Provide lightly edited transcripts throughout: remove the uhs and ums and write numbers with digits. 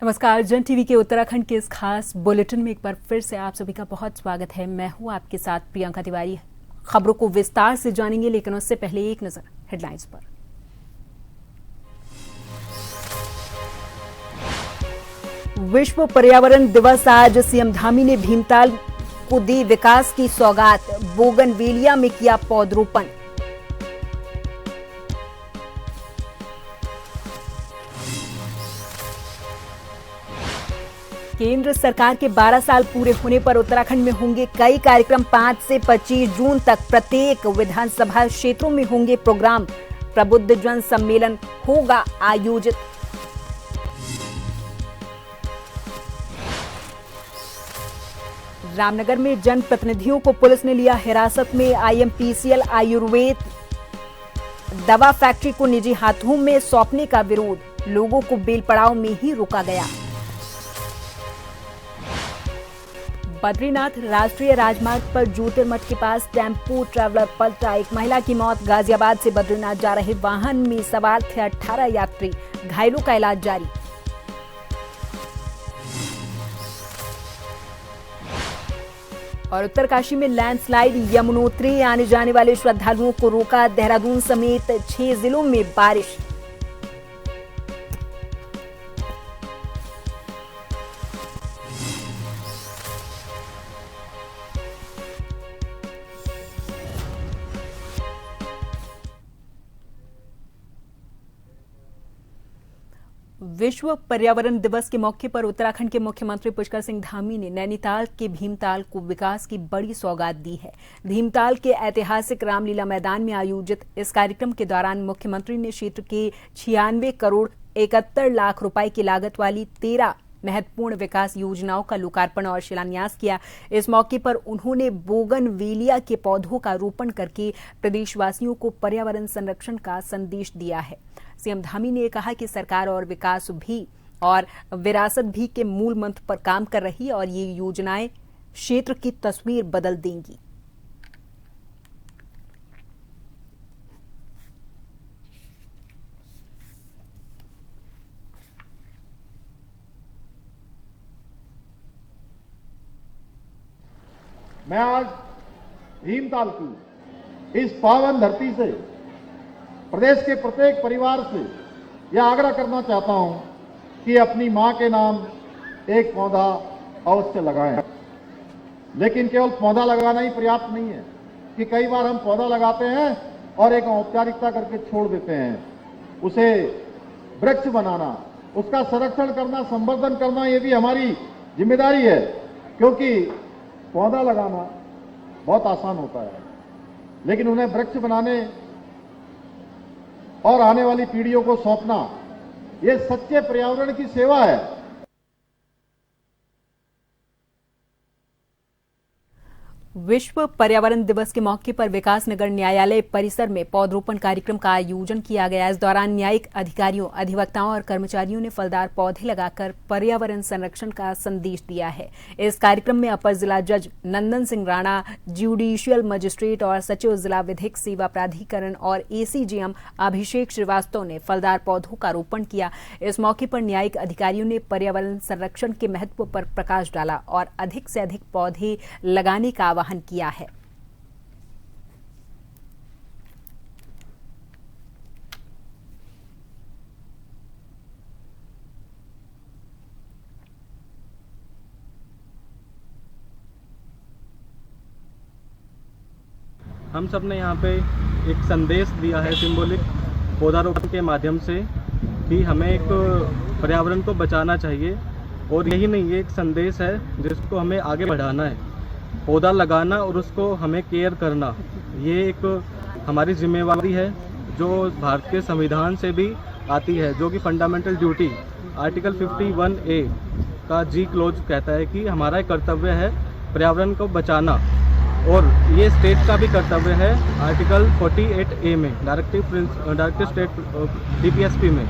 नमस्कार। जन टीवी के उत्तराखंड के इस खास बुलेटिन में एक बार फिर से आप सभी का बहुत स्वागत है। मैं हूं आपके साथ प्रियंका तिवारी। खबरों को विस्तार से जानेंगे, लेकिन उससे पहले एक नजर हेडलाइंस पर। विश्व पर्यावरण दिवस आज। सीएम धामी ने भीमताल को दी विकास की सौगात। बोगनवेलिया में किया पौधरोपण। केंद्र सरकार के 12 साल पूरे होने पर उत्तराखंड में होंगे कई कार्यक्रम। 5 से 25 जून तक प्रत्येक विधानसभा क्षेत्रों में होंगे प्रोग्राम। प्रबुद्ध जन सम्मेलन होगा आयोजित। रामनगर में जनप्रतिनिधियों को पुलिस ने लिया हिरासत में। आईएमपीसीएल आयुर्वेद दवा फैक्ट्री को निजी हाथों में सौंपने का विरोध। लोगों को बेल पड़ाव में ही रोका गया। बद्रीनाथ राष्ट्रीय राजमार्ग पर ज्योतिर्मठ के पास टेम्पो ट्रैवलर पलटा। एक महिला की मौत। गाजियाबाद से बद्रीनाथ जा रहे वाहन में सवार थे 18 यात्री। घायलों का इलाज जारी। और उत्तरकाशी में लैंडस्लाइड। यमुनोत्री आने जाने वाले श्रद्धालुओं को रोका। देहरादून समेत 6 जिलों में बारिश। विश्व पर्यावरण दिवस के मौके पर उत्तराखंड के मुख्यमंत्री पुष्कर सिंह धामी ने नैनीताल के भीमताल को विकास की बड़ी सौगात दी है। भीमताल के ऐतिहासिक रामलीला मैदान में आयोजित इस कार्यक्रम के दौरान मुख्यमंत्री ने क्षेत्र के 96 करोड़ 71 लाख रुपए की लागत वाली 13 महत्वपूर्ण विकास योजनाओं का लोकार्पण और शिलान्यास किया। इस मौके पर उन्होंने बोगनवेलिया के पौधों का रोपण करके प्रदेशवासियों को पर्यावरण संरक्षण का संदेश दिया है। सीएम धामी ने कहा कि सरकार और विकास भी और विरासत भी के मूल मंत्र पर काम कर रही है और ये योजनाएं क्षेत्र की तस्वीर बदल देंगी। मैं आज भीमताल की इस पावन धरती से प्रदेश के प्रत्येक परिवार से यह आग्रह करना चाहता हूं कि अपनी मां के नाम एक पौधा अवश्य लगाएं। लेकिन केवल पौधा लगाना ही पर्याप्त नहीं है कि कई बार हम पौधा लगाते हैं और एक औपचारिकता करके छोड़ देते हैं। उसे वृक्ष बनाना, उसका संरक्षण करना, संवर्धन करना, ये भी हमारी जिम्मेदारी है। क्योंकि पौधा लगाना बहुत आसान होता है, लेकिन उन्हें वृक्ष बनाने और आने वाली पीढ़ियों को सौंपना, ये सच्चे पर्यावरण की सेवा है। विश्व पर्यावरण दिवस के मौके पर विकासनगर न्यायालय परिसर में पौधरोपण कार्यक्रम का आयोजन किया गया। इस दौरान न्यायिक अधिकारियों, अधिवक्ताओं और कर्मचारियों ने फलदार पौधे लगाकर पर्यावरण संरक्षण का संदेश दिया है। इस कार्यक्रम में अपर जिला जज नंदन सिंह राणा, ज्यूडिशियल मजिस्ट्रेट और सचिव जिला विधिक सेवा प्राधिकरण और एसीजेएम अभिषेक श्रीवास्तव ने फलदार पौधों का रोपण किया। इस मौके पर न्यायिक अधिकारियों ने पर्यावरण संरक्षण के महत्व पर प्रकाश डाला और अधिक से अधिक पौधे लगाने का आह्वान किया है। हम सब ने यहाँ पे एक संदेश दिया है सिंबॉलिक पौधारोपण के माध्यम से कि हमें एक पर्यावरण को बचाना चाहिए। और यही नहीं, ये एक संदेश है जिसको हमें आगे बढ़ाना है। पौधा लगाना और उसको हमें केयर करना, ये एक हमारी जिम्मेवारी है जो भारत के संविधान से भी आती है, जो कि फंडामेंटल ड्यूटी आर्टिकल 51A का जी क्लोज कहता है कि हमारा एक कर्तव्य है पर्यावरण को बचाना। और ये स्टेट का भी कर्तव्य है आर्टिकल 48A में, डायरेक्टिव स्टेट DPSP में।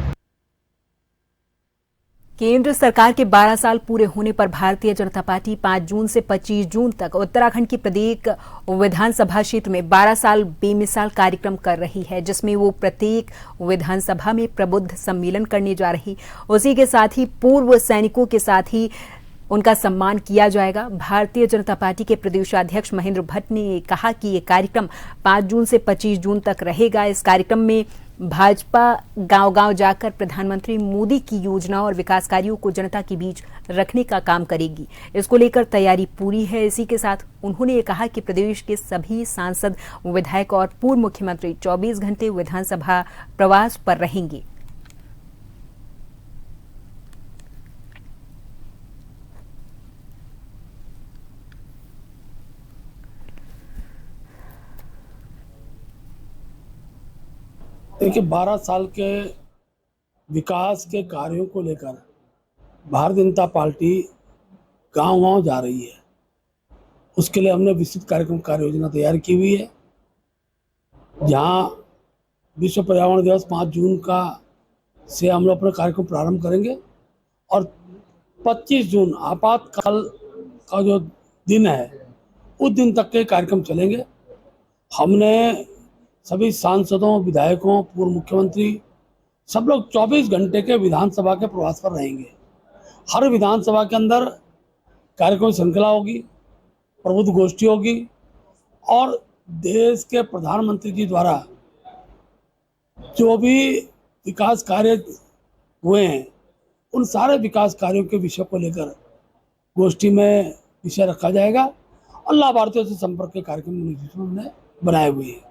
केंद्र सरकार के 12 साल पूरे होने पर भारतीय जनता पार्टी 5 जून से 25 जून तक उत्तराखंड की प्रत्येक विधानसभा क्षेत्र में 12 साल बेमिसाल कार्यक्रम कर रही है, जिसमें वो प्रत्येक विधानसभा में प्रबुद्ध सम्मेलन करने जा रही। उसी के साथ ही पूर्व सैनिकों के साथ ही उनका सम्मान किया जाएगा। भारतीय जनता पार्टी के प्रदेशाध्यक्ष महेंद्र भट्ट ने कहा कि ये कार्यक्रम 5 जून से 25 जून तक रहेगा। इस कार्यक्रम में भाजपा गांव-गांव जाकर प्रधानमंत्री मोदी की योजनाओं और विकास कार्यों को जनता के बीच रखने का काम करेगी। इसको लेकर तैयारी पूरी है। इसी के साथ उन्होंने ये कहा कि प्रदेश के सभी सांसद, विधायक और पूर्व मुख्यमंत्री 24 घंटे विधानसभा प्रवास पर रहेंगे। देखिए, 12 साल के विकास के कार्यों को लेकर भारतीय जनता पार्टी गांव-गांव जा रही है। उसके लिए हमने विस्तृत कार्यक्रम कार्य योजना तैयार की हुई है, जहां विश्व पर्यावरण दिवस 5 जून का से हम लोग अपना कार्यक्रम प्रारंभ करेंगे और 25 जून आपातकाल का जो दिन है, उस दिन तक के कार्यक्रम चलेंगे। हमने सभी सांसदों, विधायकों, पूर्व मुख्यमंत्री सब लोग 24 घंटे के विधानसभा के प्रवास पर रहेंगे। हर विधानसभा के अंदर कार्यक्रम श्रृंखला होगी, प्रबुद्ध गोष्ठी होगी और देश के प्रधानमंत्री जी द्वारा जो भी विकास कार्य हुए हैं, उन सारे विकास कार्यों के विषय को लेकर गोष्ठी में विषय रखा जाएगा और लाभार्थियों से संपर्क के कार्यक्रम हमने बनाए हुए हैं।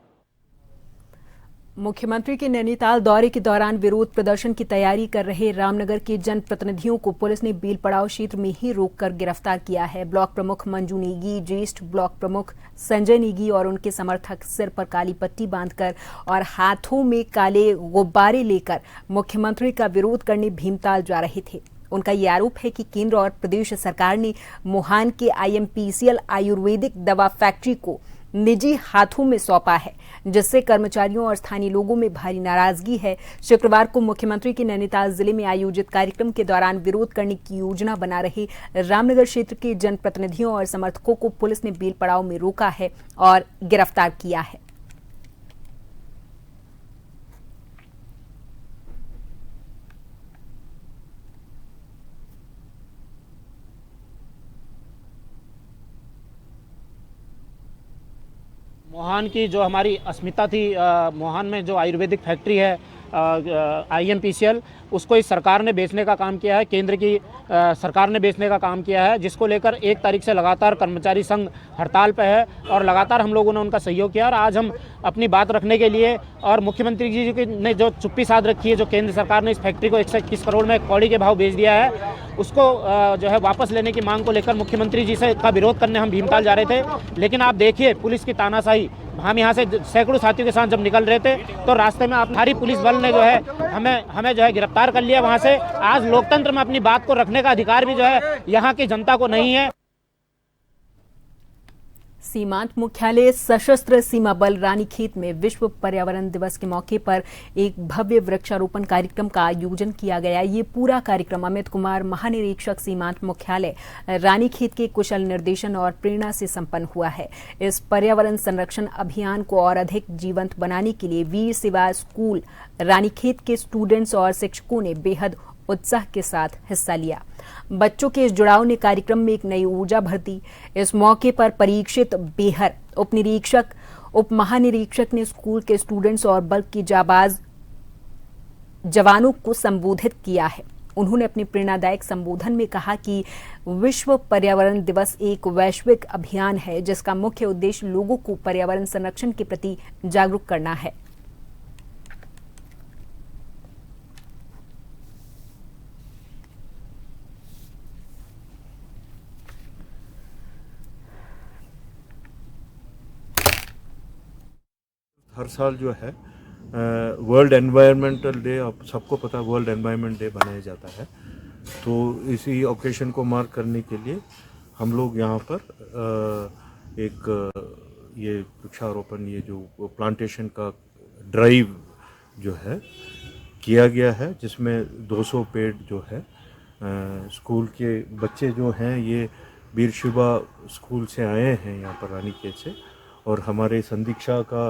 मुख्यमंत्री के नैनीताल दौरे के दौरान विरोध प्रदर्शन की तैयारी कर रहे रामनगर के जनप्रतिनिधियों को पुलिस ने बेल पड़ाव क्षेत्र में ही रोककर गिरफ्तार किया है। ब्लॉक प्रमुख मंजू नेगी, ज्येष्ठ ब्लॉक प्रमुख संजय नेगी और उनके समर्थक सिर पर काली पट्टी बांधकर और हाथों में काले गुब्बारे लेकर मुख्यमंत्री का विरोध करने भीमताल जा रहे थे। उनका ये आरोप है कि केंद्र और प्रदेश सरकार ने मोहान के IMPCL आयुर्वेदिक दवा फैक्ट्री को निजी हाथों में सौंपा है, जिससे कर्मचारियों और स्थानीय लोगों में भारी नाराजगी है। शुक्रवार को मुख्यमंत्री के नैनीताल जिले में आयोजित कार्यक्रम के दौरान विरोध करने की योजना बना रहे रामनगर क्षेत्र के जनप्रतिनिधियों और समर्थकों को पुलिस ने बेल पड़ाव में रोका है और गिरफ्तार किया है। मोहान की जो हमारी अस्मिता थी, मोहान में जो आयुर्वेदिक फैक्ट्री है IMPCL, उसको इस सरकार ने बेचने का काम किया है। केंद्र की सरकार ने बेचने का काम किया है, जिसको लेकर 1 तारीख से लगातार कर्मचारी संघ हड़ताल पे है और लगातार हम लोगों ने उनका सहयोग किया। और आज हम अपनी बात रखने के लिए और मुख्यमंत्री जी ने जो चुप्पी साध रखी है, जो केंद्र सरकार ने इस फैक्ट्री को 121 करोड़ में कौड़ी के भाव बेच दिया है, उसको जो है वापस लेने की मांग को लेकर मुख्यमंत्री जी से का विरोध करने हम भीमताल जा रहे थे। लेकिन आप देखिए पुलिस की तानाशाही। हम यहाँ से सैकड़ों साथियों के साथ जब निकल रहे थे तो रास्ते में भारी पुलिस बल ने जो है हमें जो है गिरफ्तार कर लिया वहाँ से। आज लोकतंत्र में अपनी बात को रखने का अधिकार भी जो है यहाँ की जनता को नहीं है। सीमांत मुख्यालय सशस्त्र सीमा बल रानीखेत में विश्व पर्यावरण दिवस के मौके पर एक भव्य वृक्षारोपण कार्यक्रम का आयोजन किया गया। ये पूरा कार्यक्रम अमित कुमार, महानिरीक्षक सीमांत मुख्यालय रानीखेत के कुशल निर्देशन और प्रेरणा से संपन्न हुआ है। इस पर्यावरण संरक्षण अभियान को और अधिक जीवंत बनाने के लिए वीर सेवा स्कूल रानीखेत के स्टूडेंट्स और शिक्षकों ने बेहद उत्साह के साथ हिस्सा लिया। बच्चों के इस जुड़ाव ने कार्यक्रम में एक नई ऊर्जा भर दी। इस मौके पर परीक्षित बेहर, उप महानिरीक्षक ने स्कूल के स्टूडेंट्स और बल के जाबाज जवानों को संबोधित किया है। उन्होंने अपने प्रेरणादायक संबोधन में कहा कि विश्व पर्यावरण दिवस एक वैश्विक अभियान है, जिसका मुख्य उद्देश्य लोगों को पर्यावरण संरक्षण के प्रति जागरूक करना है। हर साल जो है वर्ल्ड एनवायरमेंटल डे, आप सबको पता है वर्ल्ड एनवायरमेंट डे मनाया जाता है। तो इसी ओकेशन को मार्क करने के लिए हम लोग यहाँ पर एक ये वृक्षारोपण, ये जो प्लांटेशन का ड्राइव जो है किया गया है, जिसमें 200 पेड़ जो है स्कूल के बच्चे जो हैं ये वीर शिवा स्कूल से आए हैं यहाँ पर रानीखेत से, और हमारे संदीक्षा का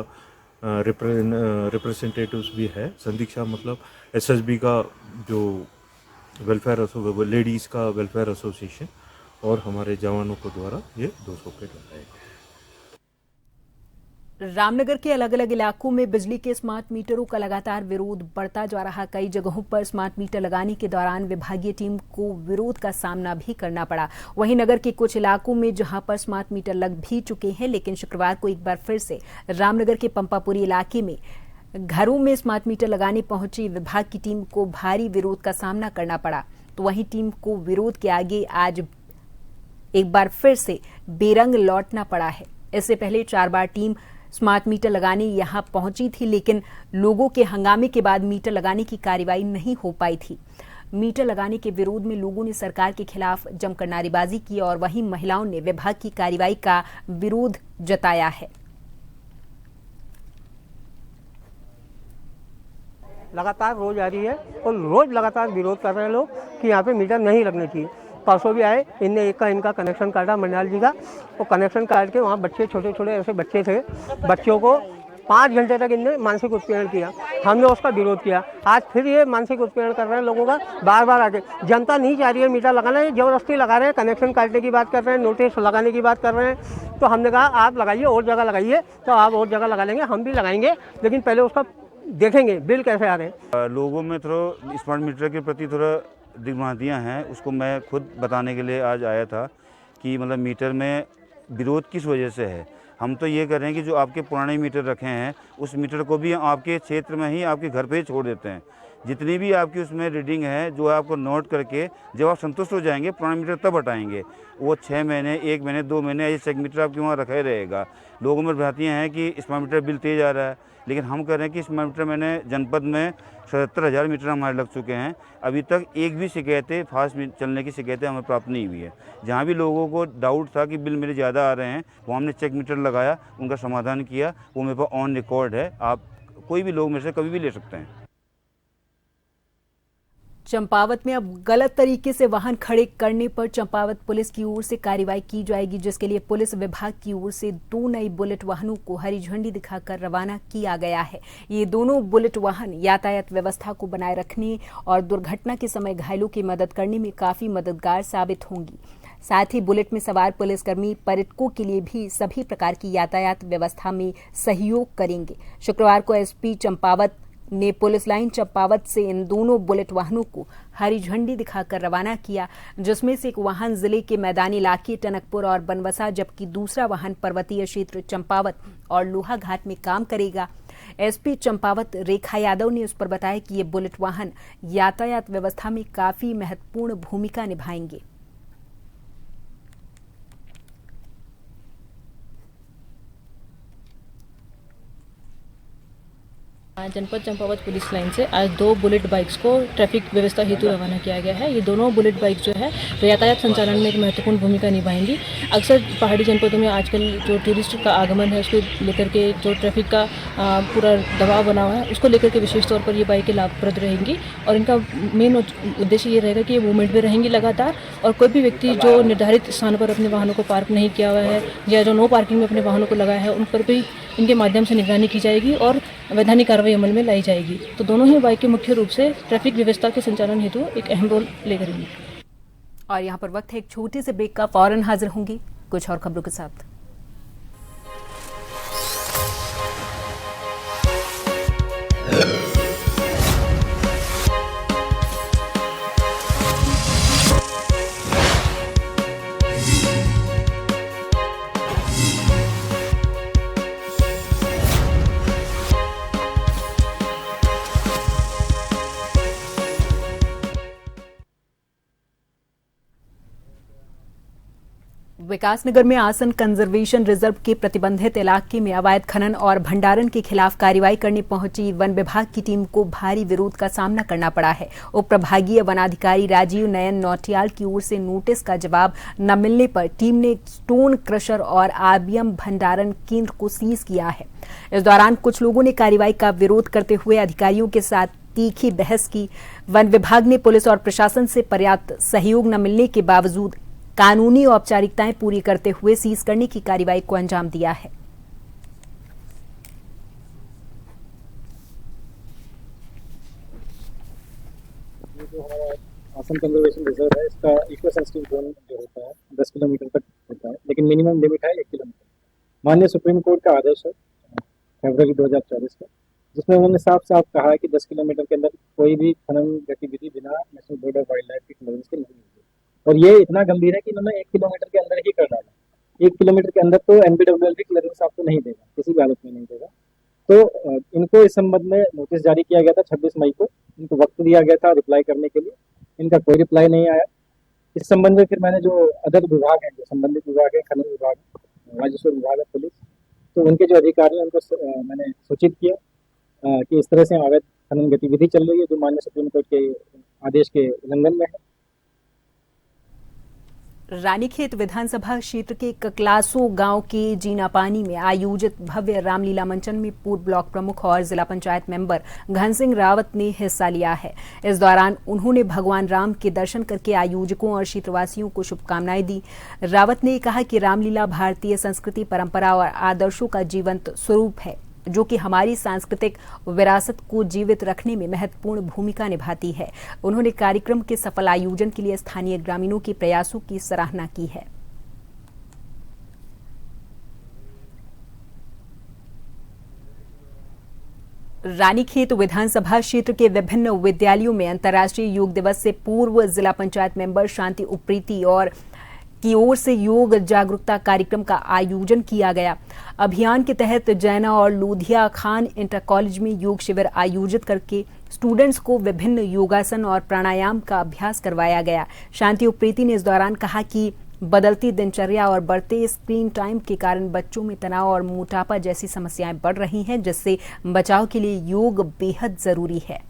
रिप्रेजेंटेटिव्स भी है। संदीक्षा मतलब एसएसबी का जो वेलफेयर लेडीज़ का वेलफेयर एसोसिएशन, और हमारे जवानों को द्वारा ये 200 पेड़ लगाए गए। रामनगर के अलग अलग इलाकों में बिजली के स्मार्ट मीटरों का लगातार विरोध बढ़ता जा रहा। कई जगहों पर स्मार्ट मीटर लगाने के दौरान विभागीय टीम को विरोध का सामना भी करना पड़ा। वहीं नगर के कुछ इलाकों में जहां पर स्मार्ट मीटर लग भी चुके हैं, लेकिन शुक्रवार को एक बार फिर से रामनगर के पंपापुरी इलाके में घरों में स्मार्ट मीटर लगाने पहुंची विभाग की टीम को भारी विरोध का सामना करना पड़ा। तो वहीं टीम को विरोध के आगे आज एक बार फिर से बेरंग लौटना पड़ा है। इससे पहले 4 बार टीम स्मार्ट मीटर लगाने यहां पहुंची थी, लेकिन लोगों के हंगामे के बाद मीटर लगाने की कार्रवाई नहीं हो पाई थी। मीटर लगाने के विरोध में लोगों ने सरकार के खिलाफ जमकर नारेबाजी की और वहीं महिलाओं ने विभाग की कार्रवाई का विरोध जताया है। लगातार रोज आ रही है और रोज लगातार विरोध कर रहे हैं लोग कि यहाँ पे मीटर नहीं लगने चाहिए। परसों भी आए, इनका कनेक्शन काटा मंडाल जी का, वो कनेक्शन काट के वहाँ बच्चे छोटे छोटे ऐसे बच्चे थे, बच्चों को 5 घंटे तक इनने मानसिक उत्पीड़न किया। हमने उसका विरोध किया। आज फिर ये मानसिक उत्पीड़न कर रहे हैं लोगों का बार बार आके। जनता नहीं चाह रही है मीटर लगाना, ये जबरदस्ती लगा रहे हैं, कनेक्शन काटने की बात कर रहे हैं, नोटिस लगाने की बात कर रहे हैं। तो हमने कहा आप लगाइए, और जगह लगाइए, तो आप और जगह लगा लेंगे, हम भी लगाएंगे, लेकिन पहले उसका देखेंगे बिल कैसे आ रहे हैं। लोगों में थोड़ा स्मार्ट मीटर के प्रति थोड़ा दिग्भ्रांतियाँ हैं, उसको मैं खुद बताने के लिए आज आया था कि मतलब मीटर में विरोध किस वजह से है। हम तो ये कर रहे हैं कि जो आपके पुराने मीटर रखे हैं उस मीटर को भी आपके क्षेत्र में ही आपके घर पे ही छोड़ देते हैं। जितनी भी आपकी उसमें रीडिंग है जो आपको नोट करके जब आप संतुष्ट हो जाएंगे पुराना मीटर तब हटाएंगे। वो 6 महीने, 1 महीने, 2 महीने ऐसे चेक मीटर आपके वहाँ रखा ही रहेगा। लोगों में भ्रांतियाँ हैं कि स्मार्ट मीटर बिल तेज आ रहा है, लेकिन हम कह रहे हैं कि स्मार्ट मीटर मैंने जनपद में 77,000 मीटर हमारे लग चुके हैं। अभी तक एक भी शिकायतें फास्ट चलने की शिकायतें हमें प्राप्त नहीं हुई है। जहाँ भी लोगों को डाउट था कि बिल मेरे ज़्यादा आ रहे हैं, वो हमने चेक मीटर लगाया, उनका समाधान किया। वो मेरे पास ऑन रिकॉर्ड है, आप कोई भी लोग मेरे से कभी भी ले सकते हैं। चंपावत में अब गलत तरीके से वाहन खड़े करने पर चंपावत पुलिस की ओर से कार्रवाई की जाएगी, जिसके लिए पुलिस विभाग की ओर से 2 नई बुलेट वाहनों को हरी झंडी दिखाकर रवाना किया गया है। ये दोनों बुलेट वाहन यातायात व्यवस्था को बनाए रखने और दुर्घटना के समय घायलों की मदद करने में काफी मददगार साबित होंगी। साथ ही बुलेट में सवार पुलिसकर्मी पर्यटकों के लिए भी सभी प्रकार की यातायात व्यवस्था में सहयोग करेंगे। शुक्रवार को एसपी चंपावत ने पुलिस लाइन चंपावत से इन दोनों बुलेट वाहनों को हरी झंडी दिखाकर रवाना किया, जिसमें से एक वाहन जिले के मैदानी इलाके टनकपुर और बनवसा, जबकि दूसरा वाहन पर्वतीय क्षेत्र चंपावत और लोहाघाट में काम करेगा। एसपी चंपावत रेखा यादव ने उस पर बताया कि ये बुलेट वाहन यातायात व्यवस्था में काफी महत्वपूर्ण भूमिका निभाएंगे। जनपद चंपावत पुलिस लाइन से आज 2 बुलेट बाइक्स को ट्रैफिक व्यवस्था हेतु रवाना किया गया है। ये दोनों बुलेट बाइक जो है यातायात संचालन में एक महत्वपूर्ण भूमिका निभाएंगी। अक्सर पहाड़ी जनपदों में आजकल जो टूरिस्ट का आगमन है उसको लेकर के जो ट्रैफिक का पूरा दबाव बना हुआ है उसको लेकर के विशेष तौर पर ये बाइकें लाभप्रद रहेंगी और इनका मेन उद्देश्य ये रहेगा कि ये मूवमेंट में रहेंगी लगातार, और कोई भी व्यक्ति जो निर्धारित स्थान पर अपने वाहनों को पार्क नहीं किया हुआ है या जो नो पार्किंग में अपने वाहनों को लगाया है उन पर भी इनके माध्यम से निगरानी की जाएगी और वैधानिक कार्रवाई अमल में लाई जाएगी। तो दोनों ही बाइकें मुख्य रूप से ट्रैफिक व्यवस्था के संचालन हेतु एक अहम रोल प्ले करेंगी। और यहाँ पर वक्त है एक छोटे से ब्रेक का, फौरन हाजिर होंगी कुछ और खबरों के साथ। विकासनगर में आसन कंजर्वेशन रिजर्व के प्रतिबंधित इलाके में अवैध खनन और भंडारण के खिलाफ कार्रवाई करने पहुंची वन विभाग की टीम को भारी विरोध का सामना करना पड़ा है। उप प्रभागीय वनाधिकारी राजीव नयन नौटियाल की ओर से नोटिस का जवाब न मिलने पर टीम ने स्टोन क्रशर और आरबीएम भंडारण केंद्र को सीज किया है। इस दौरान कुछ लोगों ने कार्रवाई का विरोध करते हुए अधिकारियों के साथ तीखी बहस की। वन विभाग ने पुलिस और प्रशासन से पर्याप्त सहयोग न मिलने के बावजूद कानूनी औपचारिकताएं पूरी करते हुए सीज करने की कार्रवाई को अंजाम दिया है। असम कंजर्वेशन रिजर्व है, इसका इको सेंसिटिव जोन जो होता है 10 किलोमीटर तक होता है, लेकिन मिनिमम लिमिट है 1 किलोमीटर। माननीय सुप्रीम कोर्ट का आदेश है फरवरी 2024 का, जिसमें उन्होंने साफ साफ कहा है कि 10 किलोमीटर के अंदर कोई भी खनन गतिविधि बिना national board of wild life की क्लियरेंस के नहीं होगी। और ये इतना गंभीर है कि उन्होंने 1 किलोमीटर के अंदर ही कर डाला। 1 किलोमीटर के अंदर तो NBWL की क्लियरेंस आपको नहीं देगा, किसी भी हालत में नहीं देगा। तो इनको इस संबंध में नोटिस जारी किया गया था 26 मई को, इनको वक्त दिया गया था रिप्लाई करने के लिए, इनका कोई रिप्लाई नहीं आया। इस संबंध में फिर मैंने जो अदर विभाग हैं, जो संबंधित विभाग है, खनन विभाग, राजस्व विभाग है, पुलिस, तो उनके जो अधिकारी हैं उनको मैंने सूचित किया कि इस तरह से अवैध खनन गतिविधि चल रही है जो माननीय सुप्रीम कोर्ट के आदेश के उल्लंघन में है। रानीखेत विधानसभा क्षेत्र के ककलासो गांव के जीनापानी में आयोजित भव्य रामलीला मंचन में पूर्व ब्लॉक प्रमुख और जिला पंचायत मेंबर घन सिंह रावत ने हिस्सा लिया है। इस दौरान उन्होंने भगवान राम के दर्शन करके आयोजकों और क्षेत्रवासियों को शुभकामनाएं दी। रावत ने कहा कि रामलीला भारतीय संस्कृति, परंपरा और आदर्शों का जीवंत स्वरूप है, जो कि हमारी सांस्कृतिक विरासत को जीवित रखने में महत्वपूर्ण भूमिका निभाती है। उन्होंने कार्यक्रम के सफल आयोजन के लिए स्थानीय ग्रामीणों के प्रयासों की सराहना की है। रानीखेत विधानसभा क्षेत्र के विभिन्न विद्यालयों में अंतर्राष्ट्रीय योग दिवस से पूर्व जिला पंचायत मेंबर शांति उप्रेती और की ओर से योग जागरूकता कार्यक्रम का आयोजन किया गया। अभियान के तहत जैना और लोधिया खान इंटर कॉलेज में योग शिविर आयोजित करके स्टूडेंट्स को विभिन्न योगासन और प्राणायाम का अभ्यास करवाया गया। शांति उप्रेती ने इस दौरान कहा कि बदलती दिनचर्या और बढ़ते स्क्रीन टाइम के कारण बच्चों में तनाव और मोटापा जैसी समस्याएं बढ़ रही हैं, जिससे बचाव के लिए योग बेहद जरूरी है।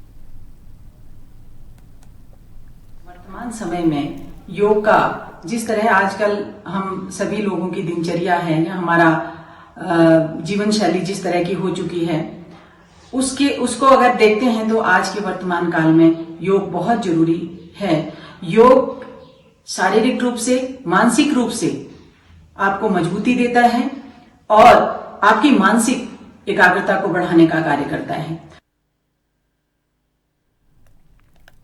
वर्तमान समय में योग का जिस तरह आजकल हम सभी लोगों की दिनचर्या है या हमारा जीवन शैली जिस तरह की हो चुकी है, उसको अगर देखते हैं तो आज के वर्तमान काल में योग बहुत जरूरी है। योग शारीरिक रूप से, मानसिक रूप से आपको मजबूती देता है और आपकी मानसिक एकाग्रता को बढ़ाने का कार्य करता है।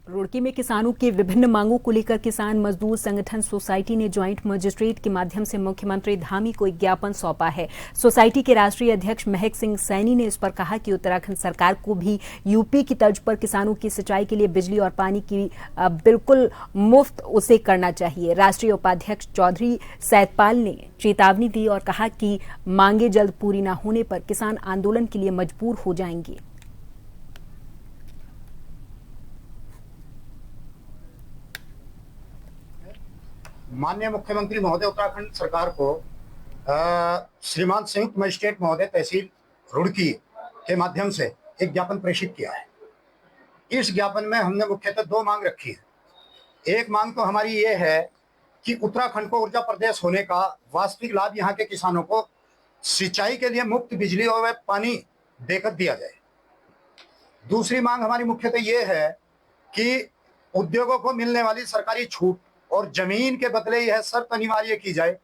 रुड़की में किसानों की विभिन्न मांगों को लेकर किसान मजदूर संगठन सोसाइटी ने ज्वाइंट मजिस्ट्रेट के माध्यम से मुख्यमंत्री धामी को एक ज्ञापन सौंपा है। सोसाइटी के राष्ट्रीय अध्यक्ष महक सिंह सैनी ने इस पर कहा कि उत्तराखंड सरकार को भी यूपी की तर्ज पर किसानों की सिंचाई के लिए बिजली और पानी की बिल्कुल मुफ्त उसे करना चाहिए। राष्ट्रीय उपाध्यक्ष चौधरी सैदपाल ने चेतावनी दी और कहा कि मांगे जल्द पूरी न होने पर किसान आंदोलन के लिए मजबूर हो जाएंगे। माननीय मुख्यमंत्री महोदय उत्तराखंड सरकार को श्रीमान संयुक्त मजिस्ट्रेट महोदय तहसील रुड़की के माध्यम से एक ज्ञापन प्रेषित किया है। इस ज्ञापन में हमने मुख्यतः 2 मांग रखी है। एक मांग तो हमारी ये है कि उत्तराखंड को ऊर्जा प्रदेश होने का वास्तविक लाभ यहाँ के किसानों को सिंचाई के लिए मुफ्त बिजली और पानी देकर दिया जाए। दूसरी मांग हमारी मुख्यतः ये है कि उद्योगों को मिलने वाली सरकारी छूट और जमीन के बदले यह शर्त अनिवार्य की जाए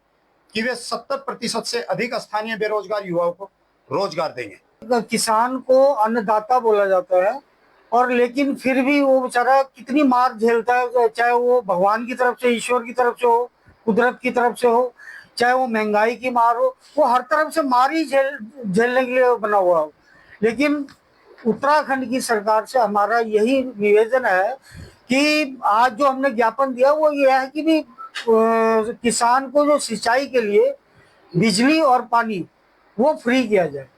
कि वे 70% से अधिक स्थानीय बेरोजगार युवाओं को रोजगार देंगे। किसान को अन्नदाता बोला जाता है और लेकिन फिर भी वो बेचारा कितनी मार झेलता है, चाहे वो भगवान की तरफ से, ईश्वर की तरफ से हो, कुदरत की तरफ से हो, चाहे वो महंगाई की मार हो, वो हर तरफ से मार ही झेलने के लिए बना हुआ हो। लेकिन उत्तराखंड की सरकार से हमारा यही निवेदन है कि आज जो हमने ज्ञापन दिया वो ये है कि भी किसान को जो सिंचाई के लिए बिजली और पानी वो फ्री किया जाए।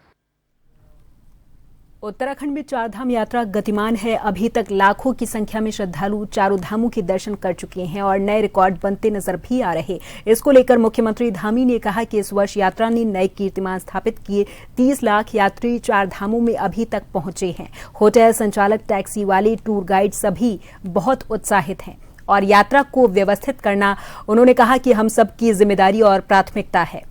उत्तराखंड में चारधाम यात्रा गतिमान है। अभी तक लाखों की संख्या में श्रद्धालु चारों धामों के दर्शन कर चुके हैं और नए रिकॉर्ड बनते नजर भी आ रहे। इसको लेकर मुख्यमंत्री धामी ने कहा कि इस वर्ष यात्रा ने नए कीर्तिमान स्थापित किए। 30 लाख यात्री 4 धामों में अभी तक पहुंचे हैं। होटल संचालक, टैक्सी वाले, टूर गाइड सभी बहुत उत्साहित हैं और यात्रा को व्यवस्थित करना, उन्होंने कहा कि हम सबकी जिम्मेदारी और प्राथमिकता है।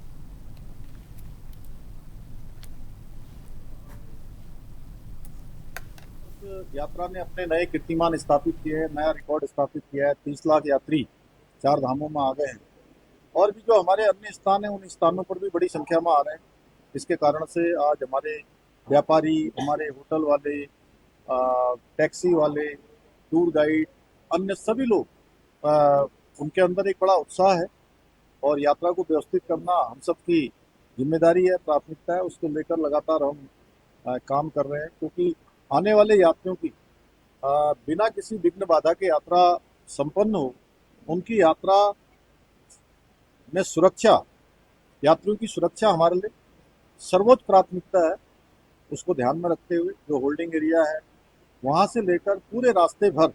यात्रा ने अपने नए कीर्तिमान स्थापित किए हैं, नया रिकॉर्ड स्थापित किया है। 30 लाख यात्री 4 धामों में आ गए हैं और भी जो हमारे अन्य स्थान हैं उन स्थानों पर भी बड़ी संख्या में आ रहे हैं। इसके कारण से आज हमारे व्यापारी, हमारे होटल वाले, टैक्सी वाले, टूर गाइड, अन्य सभी लोग उनके अंदर एक बड़ा उत्साह है और यात्रा को व्यवस्थित करना हम सबकी जिम्मेदारी है, प्राथमिकता है। उसको लेकर लगातार हम काम कर रहे हैं क्योंकि आने वाले यात्रियों की बिना किसी विघ्न बाधा के यात्रा संपन्न हो, उनकी यात्रा में सुरक्षा, यात्रियों की सुरक्षा हमारे लिए सर्वोच्च प्राथमिकता है। उसको ध्यान में रखते हुए जो होल्डिंग एरिया है वहाँ से लेकर पूरे रास्ते भर,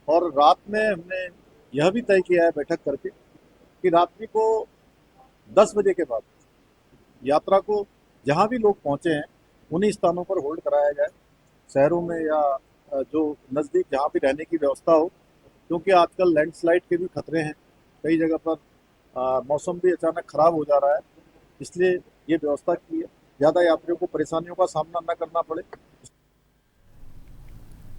और रात में हमने यह भी तय किया है बैठक करके कि रात्रि को 10 बजे के बाद यात्रा को जहाँ भी लोग पहुँचे हैं उन्हीं स्थानों पर होल्ड कराया जाए, शहरों में या जो नज़दीक जहाँ भी रहने की व्यवस्था हो, क्योंकि आजकल लैंडस्लाइड के भी खतरे हैं। कई जगह पर मौसम भी अचानक खराब हो जा रहा है, इसलिए ये व्यवस्था की है, ज़्यादा यात्रियों को परेशानियों का सामना न करना पड़े।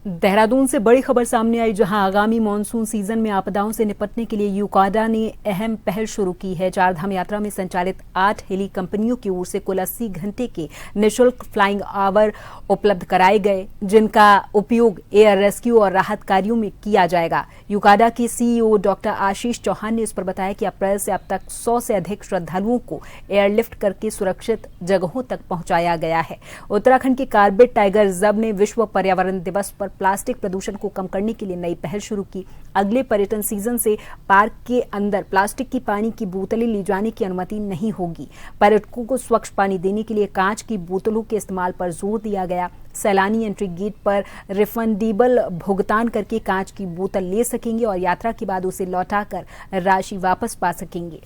देहरादून से बड़ी खबर सामने आई, जहां आगामी मानसून सीजन में आपदाओं से निपटने के लिए यूकाडा ने अहम पहल शुरू की है। चारधाम यात्रा में संचालित 8 हेली कंपनियों की ओर से कुल 80 घंटे के निःशुल्क फ्लाइंग आवर उपलब्ध कराए गए, जिनका उपयोग एयर रेस्क्यू और राहत कार्यों में किया जाएगा। यूकाडा के सीईओ डॉक्टर आशीष चौहान ने इस पर बताया कि अप्रैल से अब तक 100 से अधिक श्रद्धालुओं को एयरलिफ्ट करके सुरक्षित जगहों तक पहुंचाया गया है। उत्तराखंड के कार्बेट टाइगर रिजर्व ने विश्व पर्यावरण दिवस पर प्लास्टिक प्रदूषण को कम करने के लिए नई पहल शुरू की। अगले पर्यटन सीजन से पार्क के अंदर प्लास्टिक की पानी की बोतलें ले जाने की अनुमति नहीं होगी। पर्यटकों को स्वच्छ पानी देने के लिए कांच की बोतलों के इस्तेमाल पर जोर दिया गया। सैलानी एंट्री गेट पर रिफंडेबल भुगतान करके कांच की बोतल ले सकेंगे और यात्रा के बाद उसे लौटाकर राशि वापस पा सकेंगे।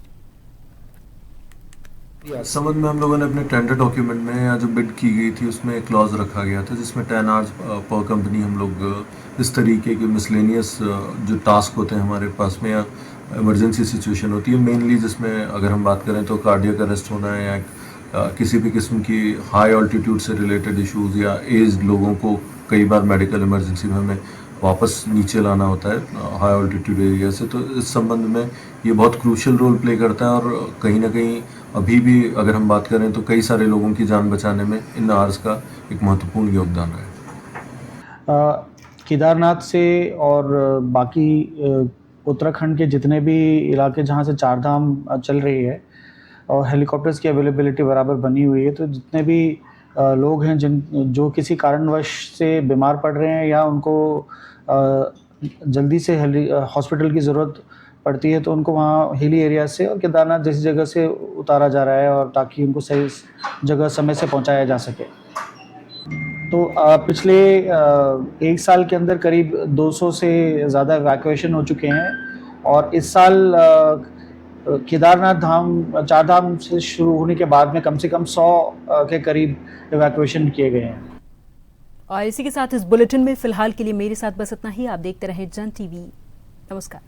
इस संबंध में हम लोगों ने अपने टेंडर डॉक्यूमेंट में या जो बिड की गई थी उसमें एक क्लॉज रखा गया था, जिसमें 10 आवर्स पर कंपनी हम लोग इस तरीके के मिसलेनियस जो टास्क होते हैं हमारे पास में या इमरजेंसी सिचुएशन होती है, मेनली जिसमें अगर हम बात करें तो कार्डियक अरेस्ट होना है या किसी भी किस्म की हाई ऑल्टीट्यूड से रिलेटेड इश्यूज़ या एज्ड लोगों को कई बार मेडिकल इमरजेंसी में हमें वापस नीचे लाना होता है हाई ऑल्टीट्यूड एरिया से, तो इस संबंध में ये बहुत क्रूशियल रोल प्ले करता है और कहीं ना कहीं अभी भी अगर हम बात करें तो कई सारे लोगों की जान बचाने में इन आवर्स का एक महत्वपूर्ण योगदान है। केदारनाथ से और बाकी उत्तराखंड के जितने भी इलाके जहाँ से चारधाम चल रही है और हेलीकॉप्टर्स की अवेलेबिलिटी बराबर बनी हुई है, तो जितने भी लोग हैं जो किसी कारणवश से बीमार पड़ रहे हैं या उनको जल्दी से हॉस्पिटल की ज़रूरत पड़ती है, तो उनको वहाँ हिली एरिया से और केदारनाथ जैसी जगह से उतारा जा रहा है और ताकि उनको सही जगह समय से पहुँचाया जा सके। तो पिछले 1 साल के अंदर करीब 200 से ज़्यादा इवैक्यूएशन हो चुके हैं और इस साल केदारनाथ धाम चारधाम से शुरू होने के बाद में कम से कम 100 के करीब इवैक्यूएशन किए गए हैं। और इसी के साथ इस बुलेटिन में फिलहाल के लिए मेरे साथ बस इतना ही। आप देखते रहें जन टीवी। नमस्कार।